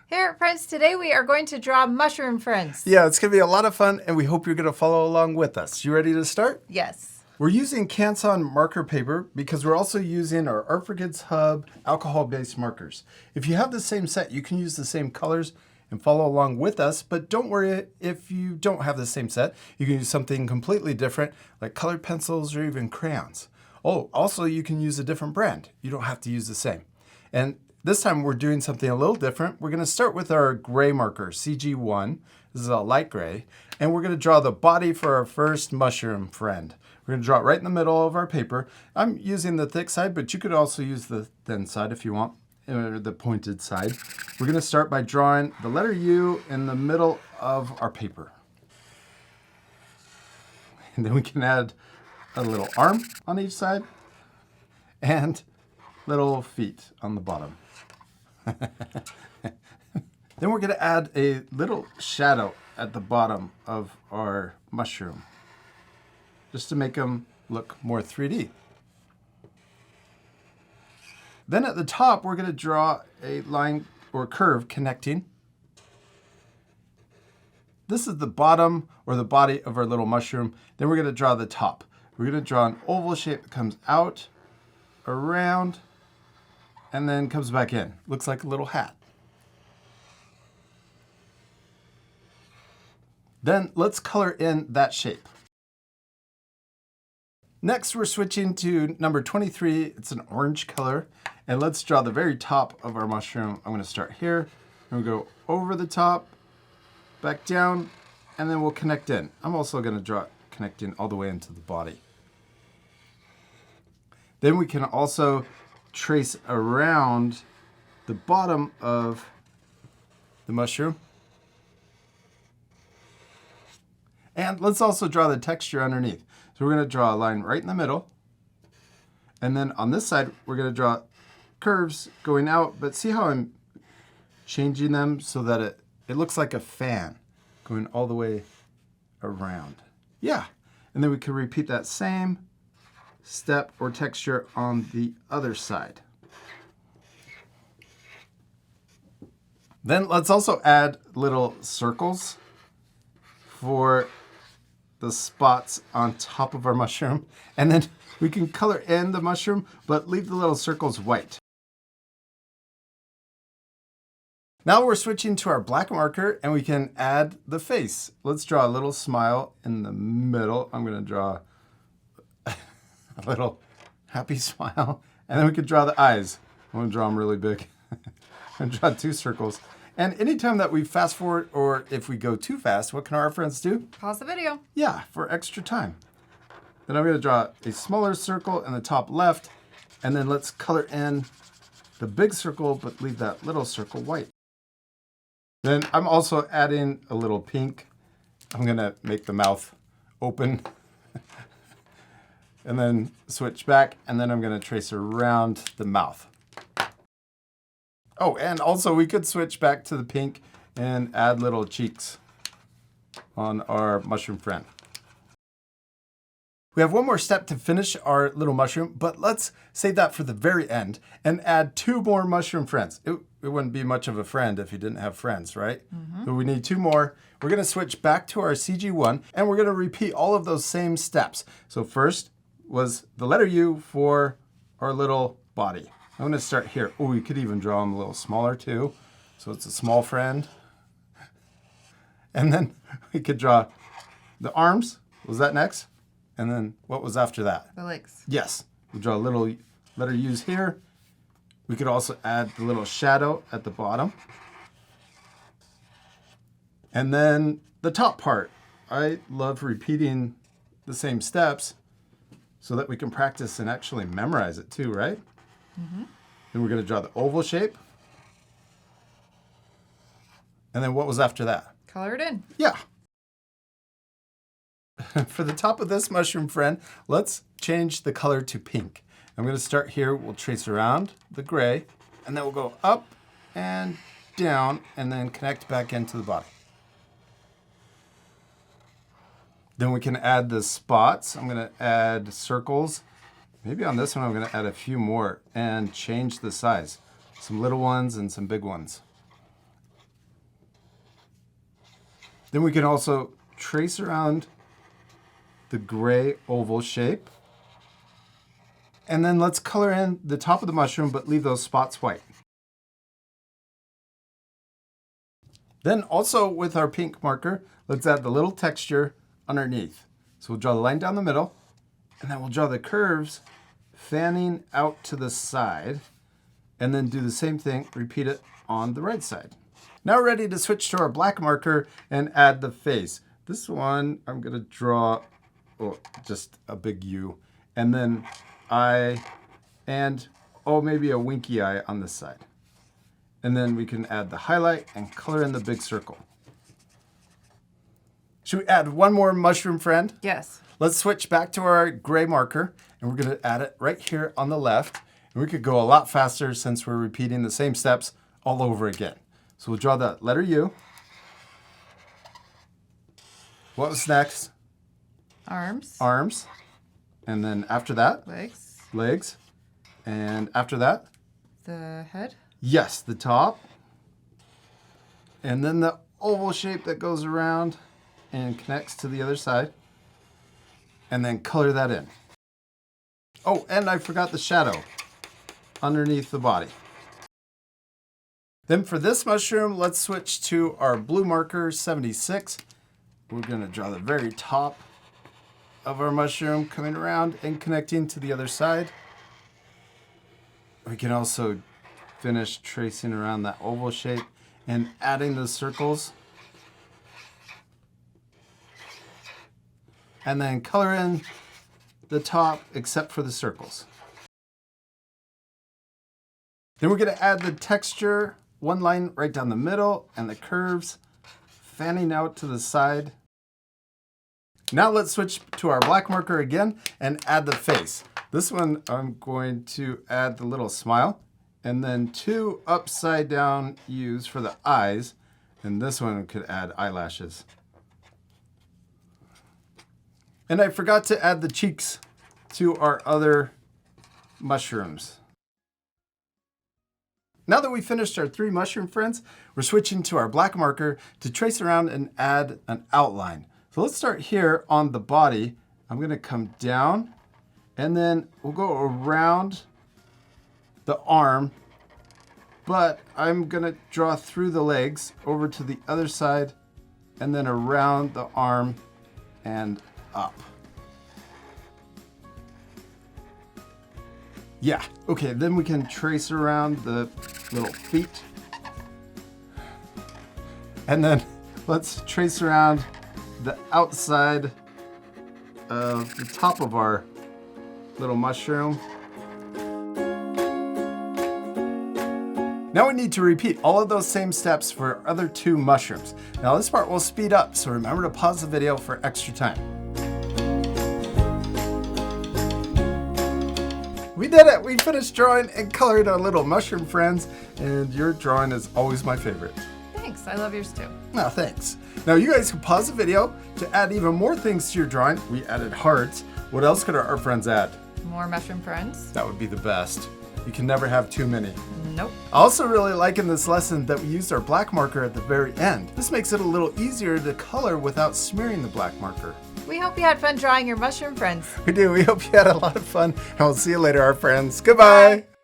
Here at Friends, today we are going to draw mushroom friends. Yeah, it's going to be a lot of fun, and we hope you're going to follow along with us. You ready to start? Yes. We're using Canson marker paper because we're also using our Art for Kids Hub alcohol-based markers. If you have the same set, you can use the same colors and follow along with us, but don't worry if you don't have the same set. You can use something completely different, like colored pencils or even crayons. Oh, also you can use a different brand. You don't have to use the same. And this time we're doing something a little different. We're going to start with our gray marker, CG1. This is a light gray. And we're going to draw the body for our first mushroom friend. We're going to draw it right in the middle of our paper. I'm using the thick side, but you could also use the thin side if you want, or the pointed side. We're going to start by drawing the letter U in the middle of our paper. And then we can add a little arm on each side and little feet on the bottom. Then we're going to add a little shadow at the bottom of our mushroom, just to make them look more 3D. Then at the top, we're going to draw a line or curve connecting. This is the bottom or the body of our little mushroom. Then we're going to draw the top. We're going to draw an oval shape that comes out, around, and then comes back in. Looks like a little hat. Then let's color in that shape. Next, we're switching to number 23. It's an orange color. And let's draw the very top of our mushroom. I'm going to start here. And we'll go over the top, back down, and then we'll connect in. I'm also going to draw it connecting all the way into the body. Then we can also trace around the bottom of the mushroom. And let's also draw the texture underneath. So we're going to draw a line right in the middle. And then on this side, we're going to draw curves going out. But see how I'm changing them so that it looks like a fan going all the way around. Yeah. And then we can repeat that same step or texture on the other side. Then let's also add little circles for the spots on top of our mushroom. And then we can color in the mushroom, but leave the little circles white. Now we're switching to our black marker and we can add the face. Let's draw a little smile in the middle. I'm going to draw a little happy smile. And then we could draw the eyes. I'm going to draw them really big. I'm going to draw 2 circles. And anytime that we fast forward or if we go too fast, what can our friends do? Pause the video. Yeah, for extra time. Then I'm going to draw a smaller circle in the top left. And then let's color in the big circle, but leave that little circle white. Then I'm also adding a little pink. I'm going to make the mouth open. And then switch back. And then I'm going to trace around the mouth. Oh, and also we could switch back to the pink and add little cheeks on our mushroom friend. We have one more step to finish our little mushroom, but let's save that for the very end and add 2 more mushroom friends. It wouldn't be much of a friend if you didn't have friends, right? So we need 2 more. We're going to switch back to our CG1 and we're going to repeat all of those same steps. So first was the letter U for our little body. I'm going to start here. Oh, we could even draw them a little smaller too. So it's a small friend. And then we could draw the arms. Was that next? And then what was after that? The legs. Yes. We'll draw a little letter U's here. We could also add the little shadow at the bottom. And then the top part. I love repeating the same steps so that we can practice and actually memorize it too, right? Then we're going to draw the oval shape. And then what was after that? Color it in. Yeah. For the top of this mushroom friend, let's change the color to pink. I'm going to start here. We'll trace around the gray, and then we'll go up and down, and then connect back into the body. Then we can add the spots. I'm going to add circles. Maybe on this one, I'm going to add a few more and change the size. Some little ones and some big ones. Then we can also trace around the gray oval shape. And then let's color in the top of the mushroom, but leave those spots white. Then also with our pink marker, let's add the little texture underneath. So we'll draw the line down the middle, and then we'll draw the curves fanning out to the side, and then do the same thing, repeat it on the right side. Now we're ready to switch to our black marker and add the face. This one, I'm gonna draw just a big U, and then eye, and maybe a winky eye on this side. And then we can add the highlight and color in the big circle. Should we add one more mushroom friend? Yes. Let's switch back to our gray marker, and we're gonna add it right here on the left. And we could go a lot faster since we're repeating the same steps all over again. So we'll draw the letter U. What was next? Arms. Arms. And then after that, Legs. legs. And after that, The head. yes, the top. And then the oval shape that goes around and connects to the other side. And then color that in. Oh, and I forgot the shadow underneath the body. Then for this mushroom, let's switch to our blue marker 76. We're gonna draw the very top of our mushroom coming around and connecting to the other side. We can also finish tracing around that oval shape and adding the circles. And then color in the top except for the circles. Then we're gonna add the texture, one line right down the middle, and the curves fanning out to the side. Now let's switch to our black marker again and add the face. This one I'm going to add the little smile, and then 2 upside down U's for the eyes, and this one could add eyelashes. And I forgot to add the cheeks to our other mushrooms. Now that we've finished our 3 mushroom friends, we're switching to our black marker to trace around and add an outline. So let's start here on the body. I'm gonna come down, and then we'll go around the arm, but I'm gonna draw through the legs over to the other side, and then around the arm and up. Yeah, okay, then we can trace around the little feet. And then let's trace around the outside of the top of our little mushroom. Now we need to repeat all of those same steps for our other 2 mushrooms. Now this part will speed up, so remember to pause the video for extra time. We did it! We finished drawing and coloring our little mushroom friends, and your drawing is always my favorite. Thanks. I love yours too. Oh, thanks. Now you guys can pause the video to add even more things to your drawing. We added hearts. What else could our art friends add? More mushroom friends. That would be the best. You can never have too many. Nope. I also really like in this lesson that we used our black marker at the very end. This makes it a little easier to color without smearing the black marker. We hope you had fun drawing your mushroom friends. We do. We hope you had a lot of fun, and we'll see you later, our friends. Goodbye. Bye.